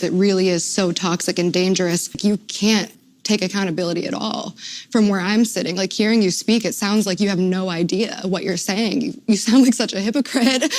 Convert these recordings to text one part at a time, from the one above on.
It really is so toxic and dangerous. You can't take accountability at all. From where I'm sitting, like hearing you speak, it sounds like you have no idea what you're saying. You sound like such a hypocrite.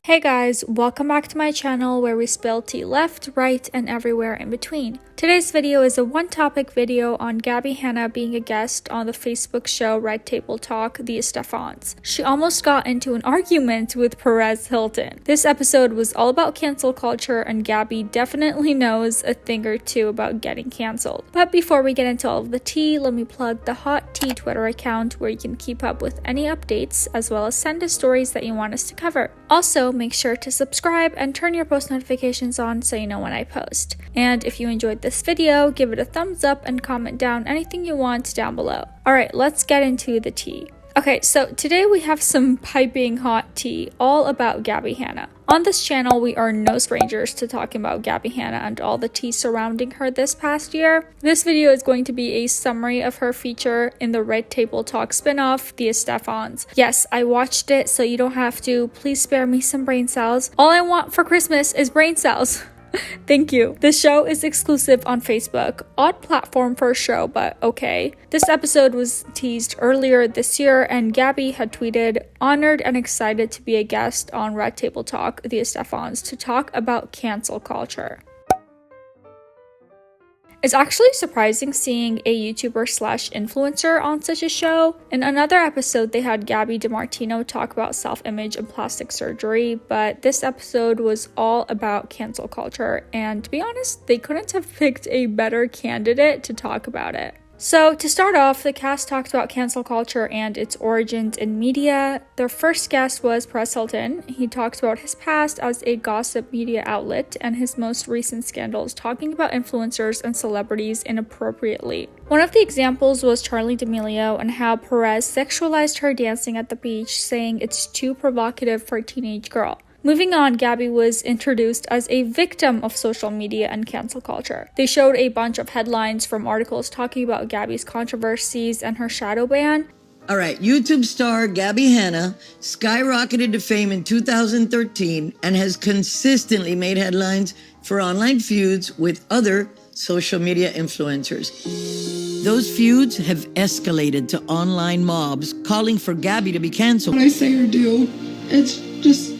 Hey guys, welcome back to my channel where we spill tea left, right, and everywhere in between. Today's video is a one-topic video on Gabby Hanna being a guest on the Facebook show Red Table Talk, The Estefans. She almost got into an argument with Perez Hilton. This episode was all about cancel culture, and Gabby definitely knows a thing or two about getting canceled. But before we get into all of the tea, let me plug the Hot Tea Twitter account where you can keep up with any updates as well as send us stories that you want us to cover. Also, make sure to subscribe and turn your post notifications on so you know when I post. And if you enjoyed this video, give it a thumbs up and comment down anything you want down below. Alright, let's get into the tea. Okay, so today we have some piping hot tea all about Gabby Hanna. On this channel, we are no strangers to talking about Gabby Hanna and all the tea surrounding her this past year. This video is going to be a summary of her feature in the Red Table Talk spinoff, The Estefans. Yes, I watched it, so you don't have to. Please spare me some brain cells. All I want for Christmas is brain cells. Thank you. The show is exclusive on Facebook. Odd platform for a show, but okay. This episode was teased earlier this year, and Gabby had tweeted, "Honored and excited to be a guest on Red Table Talk, The Estefans, to talk about cancel culture." It's actually surprising seeing a YouTuber/influencer on such a show. In another episode, they had Gabby DeMartino talk about self-image and plastic surgery, but this episode was all about cancel culture, and to be honest, they couldn't have picked a better candidate to talk about it. So to start off, the cast talked about cancel culture and its origins in media. Their first guest was Perez Hilton. He talked about his past as a gossip media outlet and his most recent scandals, talking about influencers and celebrities inappropriately. One of the examples was Charli D'Amelio and how Perez sexualized her dancing at the beach, saying it's too provocative for a teenage girl. Moving on, Gabby was introduced as a victim of social media and cancel culture. They showed a bunch of headlines from articles talking about Gabby's controversies and her shadow ban. All right, YouTube star Gabby Hanna skyrocketed to fame in 2013 and has consistently made headlines for online feuds with other social media influencers. Those feuds have escalated to online mobs calling for Gabby to be canceled. When I say or do, it's just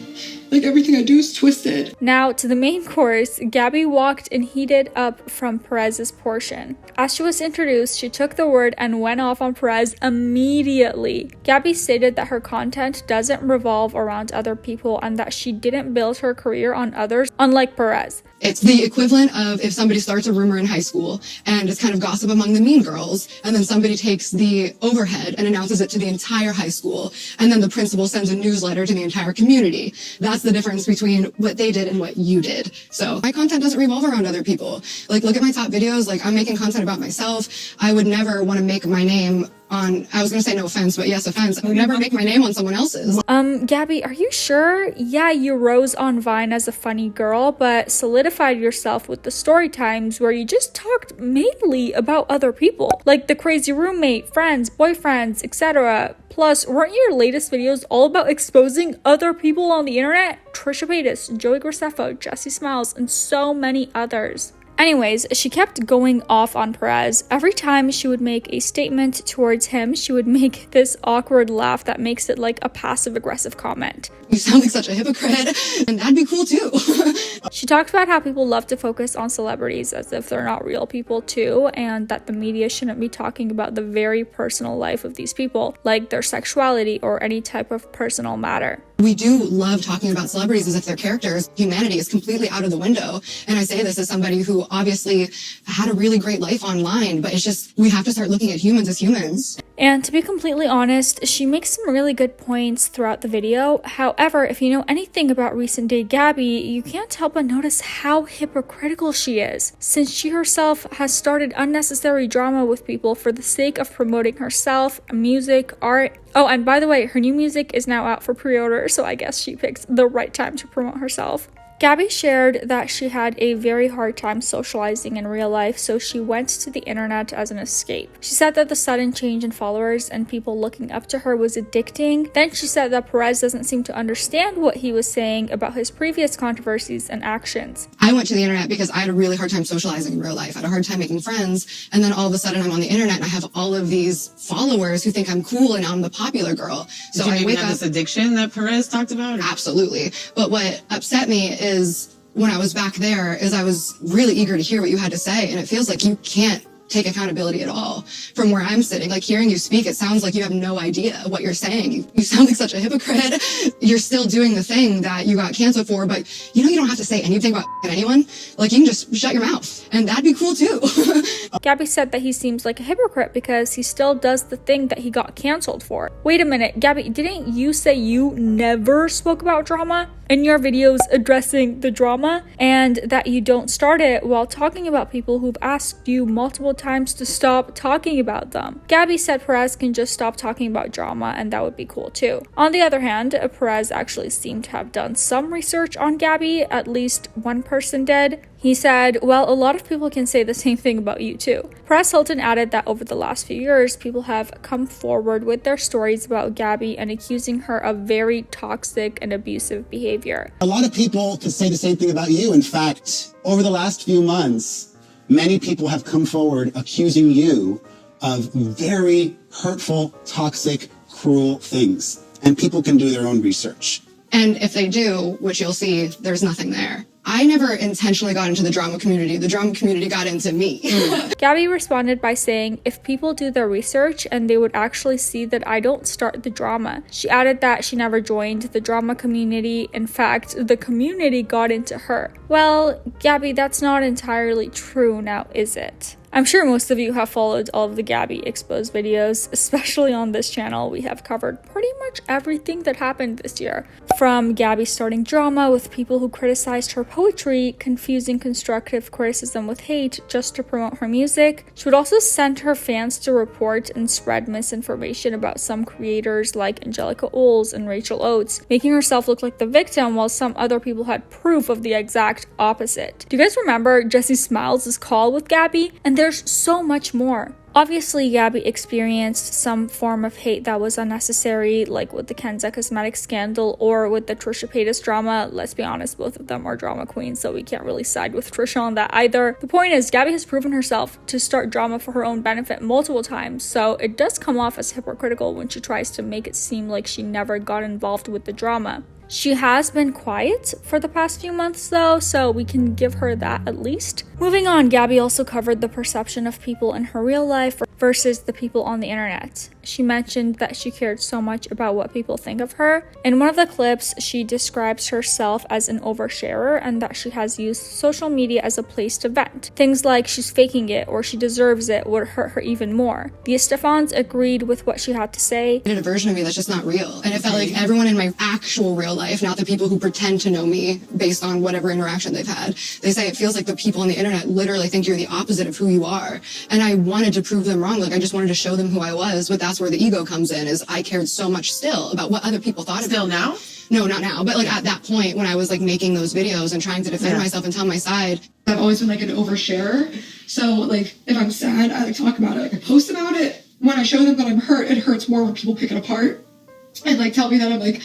like everything I do is twisted. Now to the main course, Gabby walked and heated up from Perez's portion. As she was introduced, she took the word and went off on Perez immediately. Gabby stated that her content doesn't revolve around other people and that she didn't build her career on others, unlike Perez. It's the equivalent of if somebody starts a rumor in high school and it's kind of gossip among the mean girls, and then somebody takes the overhead and announces it to the entire high school, and then the principal sends a newsletter to the entire community. That's the difference between what they did and what you did. So my content doesn't revolve around other people. Like, look at my top videos. Like, I'm making content about myself. I would never want to make my name on, I was going to say no offense, but yes offense. I would never make my name on someone else's. Gabby, are you sure? Yeah, you rose on Vine as a funny girl, but solidified yourself with the story times where you just talked mainly about other people, like the crazy roommate, friends, boyfriends, etc. Plus, weren't your latest videos all about exposing other people on the internet? Trisha Paytas, Joey Graceffa, Jessie Smiles, and so many others. Anyways, she kept going off on Perez. Every time she would make a statement towards him, she would make this awkward laugh that makes it like a passive-aggressive comment. You sound like such a hypocrite, and that'd be cool too. She talked about how people love to focus on celebrities as if they're not real people too, and that the media shouldn't be talking about the very personal life of these people, like their sexuality or any type of personal matter. We do love talking about celebrities as if they're characters. Humanity is completely out of the window. And I say this as somebody who obviously had a really great life online, but it's just, we have to start looking at humans as humans. And to be completely honest, she makes some really good points throughout the video. However, if you know anything about recent day Gabby, you can't help but notice how hypocritical she is, since she herself has started unnecessary drama with people for the sake of promoting herself, music, art. Oh, and by the way, her new music is now out for pre-order, so I guess she picked the right time to promote herself. Gabby shared that she had a very hard time socializing in real life, so she went to the internet as an escape. She said that the sudden change in followers and people looking up to her was addicting. Then she said that Perez doesn't seem to understand what he was saying about his previous controversies and actions. I went to the internet because I had a really hard time socializing in real life. I had a hard time making friends. And then all of a sudden I'm on the internet and I have all of these followers who think I'm cool and I'm the popular girl. So Did you I wake have up. this addiction that Perez talked about? Absolutely. But what upset me is when I was back there is I was really eager to hear what you had to say. And it feels like you can't take accountability at all from where I'm sitting. Like hearing you speak, it sounds like you have no idea what you're saying. You sound like such a hypocrite. You're still doing the thing that you got canceled for, but you know you don't have to say anything about anyone. Like you can just shut your mouth and that'd be cool too. Gabby said that he seems like a hypocrite because he still does the thing that he got canceled for. Wait a minute, Gabby, didn't you say you never spoke about drama in your videos addressing the drama, and that you don't start it while talking about people who've asked you multiple times to stop talking about them? Gabby said Perez can just stop talking about drama and that would be cool too. On the other hand, Perez actually seemed to have done some research on Gabby, at least one person did. He said, well, a lot of people can say the same thing about you too. Perez Hilton added that over the last few years, people have come forward with their stories about Gabby and accusing her of very toxic and abusive behavior. A lot of people could say the same thing about you. In fact, over the last few months, many people have come forward accusing you of very hurtful, toxic, cruel things. And people can do their own research. And if they do, which you'll see, there's nothing there. I never intentionally got into the drama community. The drama community got into me. Gabby responded by saying, if people do their research and they would actually see that I don't start the drama. She added that she never joined the drama community. In fact, the community got into her. Well, Gabby, that's not entirely true now, is it? I'm sure most of you have followed all of the Gabby Exposed videos, especially on this channel. We have covered pretty much everything that happened this year. From Gabby starting drama with people who criticized her poetry, confusing constructive criticism with hate just to promote her music. She would also send her fans to report and spread misinformation about some creators like Angelica Oles and Rachel Oates, making herself look like the victim while some other people had proof of the exact opposite. Do you guys remember Jessie Smiles' call with Gabby? And there's so much more. Obviously, Gabby experienced some form of hate that was unnecessary, like with the Kenza Cosmetics scandal or with the Trisha Paytas drama. Let's be honest, both of them are drama queens, so we can't really side with Trisha on that either. The point is, Gabby has proven herself to start drama for her own benefit multiple times, so it does come off as hypocritical when she tries to make it seem like she never got involved with the drama. She has been quiet for the past few months though, so we can give her that at least. Moving on, Gabby also covered the perception of people in her real life versus the people on the internet. She mentioned that she cared so much about what people think of her. In one of the clips, she describes herself as an oversharer and that she has used social media as a place to vent. Things like she's faking it or she deserves it would hurt her even more. The Estefans agreed with what she had to say. I did a version of me that's just not real. And it felt like everyone in my actual real life, not the people who pretend to know me based on whatever interaction they've had. They say it feels like the people on the internet literally think you're the opposite of who you are. And I wanted to prove them wrong. Like I just wanted to show them who I was, but that's where the ego comes in, is I cared so much still about what other people thought of me. Still now? No, not now. But like at that point when I was like making those videos and trying to defend myself and tell my side. I've always been like an oversharer. So like if I'm sad, I like talk about it. Like I post about it. When I show them that I'm hurt, it hurts more when people pick it apart and like tell me that I'm like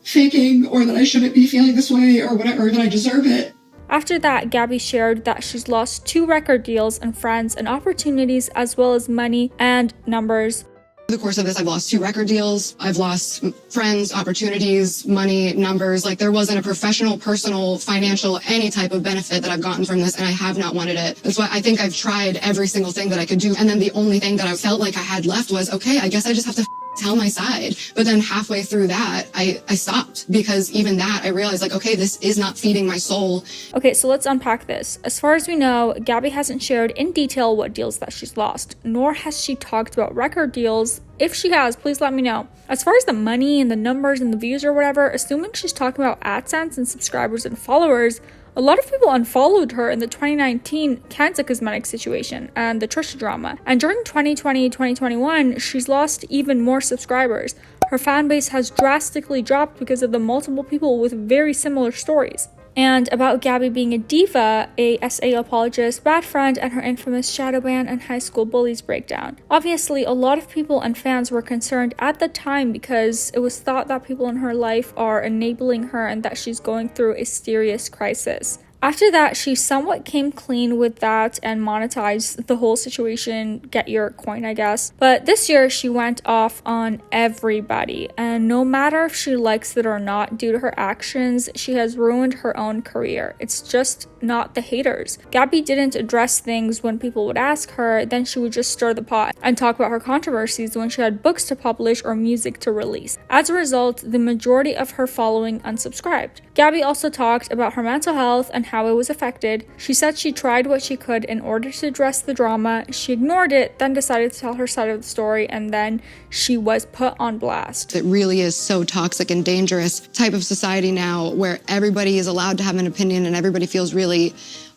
faking or that I shouldn't be feeling this way or whatever, or that I deserve it. After that, Gabby shared that she's lost 2 record deals and friends and opportunities as well as money and numbers. Over the course of this, I've lost 2 record deals. I've lost friends, opportunities, money, numbers. Like there wasn't a professional, personal, financial, any type of benefit that I've gotten from this, and I have not wanted it. That's why I think I've tried every single thing that I could do. And then the only thing that I felt like I had left was, okay, I guess I just have to tell my side. But then halfway through that, I stopped, because even that, I realized like, okay, this is not feeding my soul. Okay, so let's unpack this. As far as we know, Gabby hasn't shared in detail what deals that she's lost, nor has she talked about record deals. If she has, please let me know. As far as the money and the numbers and the views or whatever, assuming she's talking about AdSense and subscribers and followers, a lot of people unfollowed her in the 2019 Kenza Cosmetics situation and the Trisha drama. And during 2020-2021, she's lost even more subscribers. Her fan base has drastically dropped because of the multiple people with very similar stories. and about Gabby being a diva, a SA apologist, bad friend, and her infamous shadow ban and high school bullies breakdown. Obviously, a lot of people and fans were concerned at the time because it was thought that people in her life are enabling her and that she's going through a serious crisis. After that, she somewhat came clean with that and monetized the whole situation, get your coin, I guess. But this year, she went off on everybody, and no matter if she likes it or not, due to her actions, she has ruined her own career. It's just not the haters. Gabby didn't address things when people would ask her, then she would just stir the pot and talk about her controversies when she had books to publish or music to release. As a result, the majority of her following unsubscribed. Gabby also talked about her mental health and how it was affected. She said she tried what she could in order to address the drama. She ignored it, then decided to tell her side of the story, and then she was put on blast. It really is so toxic and dangerous type of society now where everybody is allowed to have an opinion and everybody feels really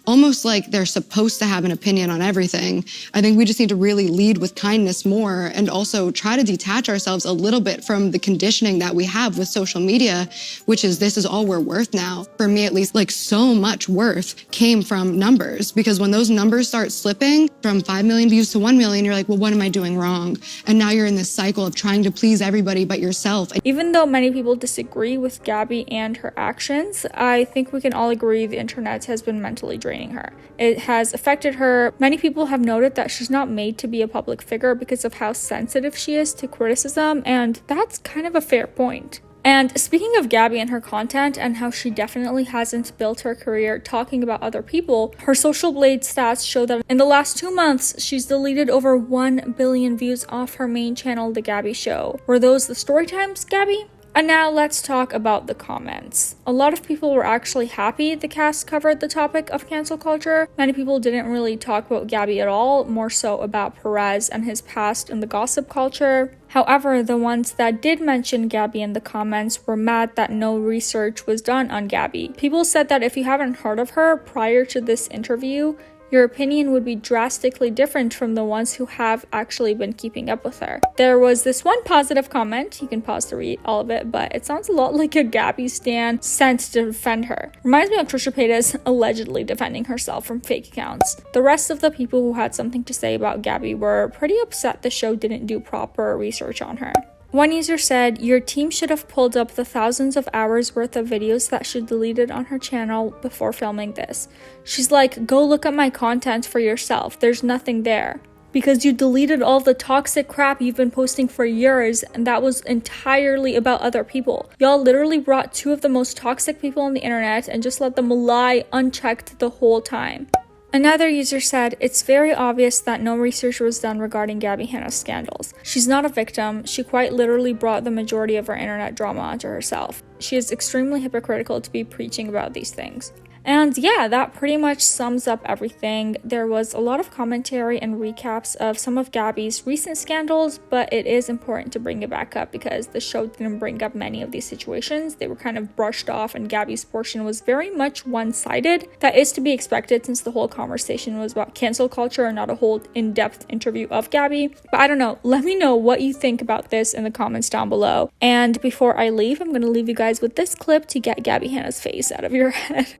almost like they're supposed to have an opinion on everything. I think we just need to really lead with kindness more and also try to detach ourselves a little bit from the conditioning that we have with social media, which is this is all we're worth now. For me, at least, like so much worth came from numbers, because when those numbers start slipping from 5 million views to 1 million, you're like, well, what am I doing wrong? And now you're in this cycle of trying to please everybody but yourself. Even though many people disagree with Gabby and her actions, I think we can all agree the internet has been mentally draining her. It has affected her. Many people have noted that she's not made to be a public figure because of how sensitive she is to criticism, and that's kind of a fair point. And speaking of Gabby and her content and how she definitely hasn't built her career talking about other people, her Social Blade stats show that in the last 2 months, she's deleted over 1 billion views off her main channel, The Gabby Show. Were those the story times, Gabby? And now let's talk about the comments. A lot of people were actually happy the cast covered the topic of cancel culture. Many people didn't really talk about Gabby at all, more so about Perez and his past in the gossip culture. However, the ones that did mention Gabby in the comments were mad that no research was done on Gabby. People said that if you haven't heard of her prior to this interview, your opinion would be drastically different from the ones who have actually been keeping up with her. There was this one positive comment, you can pause to read all of it, but it sounds a lot like a Gabby stan sent to defend her. Reminds me of Trisha Paytas allegedly defending herself from fake accounts. The rest of the people who had something to say about Gabby were pretty upset the show didn't do proper research on her. One user said, your team should have pulled up the thousands of hours worth of videos that she deleted on her channel before filming this. She's like, go look at my content for yourself. There's nothing there. Because you deleted all the toxic crap you've been posting for years, and that was entirely about other people. Y'all literally brought 2 of the most toxic people on the internet and just let them lie unchecked the whole time. Another user said, it's very obvious that no research was done regarding Gabby Hanna's scandals. She's not a victim. She quite literally brought the majority of her internet drama onto herself. She is extremely hypocritical to be preaching about these things. And yeah, that pretty much sums up everything. There was a lot of commentary and recaps of some of Gabby's recent scandals, but it is important to bring it back up because the show didn't bring up many of these situations. They were kind of brushed off, and Gabby's portion was very much one-sided. That is to be expected since the whole conversation was about cancel culture and not a whole in-depth interview of Gabby. But I don't know, let me know what you think about this in the comments down below. And before I leave, I'm going to leave you guys with this clip to get Gabby Hanna's face out of your head.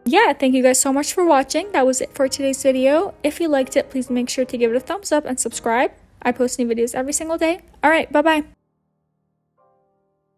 Yeah, thank you guys so much for watching. That was it for today's video. If you liked it, please make sure to give it a thumbs up and subscribe. I post new videos every single day. All right, bye-bye.